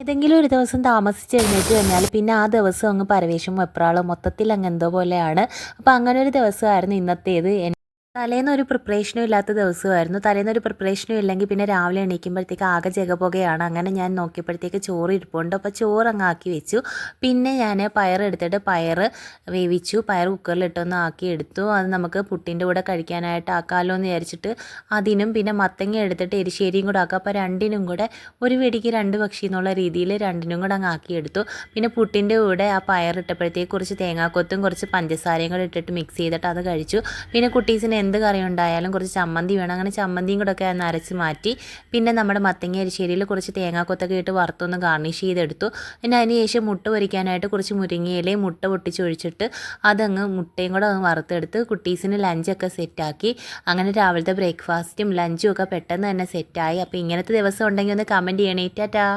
ഏതെങ്കിലും ഒരു ദിവസം താമസിച്ച് എഴുന്നേറ്റ് കഴിഞ്ഞാൽ പിന്നെ ആ ദിവസം അങ്ങ് പരവേശം വെപ്രാളം മൊത്തത്തിൽ അങ്ങ് എന്തോ പോലെയാണ്. അപ്പോൾ അങ്ങനെ ഒരു ദിവസമായിരുന്നു ഇന്നത്തേത്. തലേന്നൊരു പ്രിപ്പറേഷനും ഇല്ലാത്ത ദിവസമായിരുന്നു. തലേന്നൊരു പ്രിപ്പറേഷനും ഇല്ലെങ്കിൽ പിന്നെ രാവിലെ എണീക്കുമ്പോഴത്തേക്ക് ആകെ ജഗപുകയാണ്. അങ്ങനെ ഞാൻ നോക്കിയപ്പോഴത്തേക്ക് ചോറ് ഇരിപ്പുണ്ട്. അപ്പോൾ ചോറ് അങ്ങ് ആക്കി വെച്ചു. പിന്നെ ഞാൻ പയറെടുത്തിട്ട് പയർ വേവിച്ചു. പയർ കുക്കറിലിട്ടൊന്ന് ആക്കി എടുത്തു. അത് നമുക്ക് പുട്ടിൻ്റെ കൂടെ കഴിക്കാനായിട്ട് ആക്കാമല്ലോ എന്ന് വിചാരിച്ചിട്ട് അതിനും പിന്നെ മത്തങ്ങ എടുത്തിട്ട് എരിശ്ശേരിയും കൂടെ ആക്കുക. അപ്പോൾ രണ്ടിനും കൂടെ ഒരു വെടിക്ക് രണ്ട് പക്ഷി എന്നുള്ള രീതിയിൽ രണ്ടിനും കൂടെ അങ്ങ് ആക്കിയെടുത്തു. പിന്നെ പുട്ടിൻ്റെ കൂടെ ആ പയറിട്ടപ്പോഴത്തേക്ക് കുറച്ച് തേങ്ങാക്കൊത്തും കുറച്ച് പഞ്ചസാരയും കൂടെ ഇട്ടിട്ട് മിക്സ് ചെയ്തിട്ട് അത് കഴിച്ചു. പിന്നെ കുട്ടീസിന് എന്ത് കറി ഉണ്ടായാലും കുറച്ച് ചമ്മന്തി വേണം. അങ്ങനെ ചമ്മന്തിയും കൂടെ ഒക്കെ അരച്ച് മാറ്റി. പിന്നെ നമ്മുടെ മത്തങ്ങ എരിശ്ശേരിയിൽ കുറച്ച് തേങ്ങാക്കൊത്തൊക്കെ ഇട്ട് വറുത്തൊന്ന് ഗാർണിഷ് ചെയ്തെടുത്തു. പിന്നെ അതിന് ശേഷം മുട്ട പൊരിക്കാനായിട്ട് കുറച്ച് മുരിങ്ങയിലയും മുട്ട പൊട്ടിച്ചൊഴിച്ചിട്ട് അതങ്ങ് മുട്ടയും കൂടെ അങ്ങ് വറുത്തെടുത്ത് കുട്ടീസിന് ലഞ്ചൊക്കെ സെറ്റാക്കി. അങ്ങനെ രാവിലത്തെ ബ്രേക്ക്ഫാസ്റ്റും ലഞ്ചും ഒക്കെ പെട്ടെന്ന് തന്നെ സെറ്റായി. അപ്പോൾ ഇങ്ങനത്തെ ദിവസം ഉണ്ടെങ്കിൽ ഒന്ന് കമൻറ്റ് ചെയ്യണേ. ടാറ്റാ.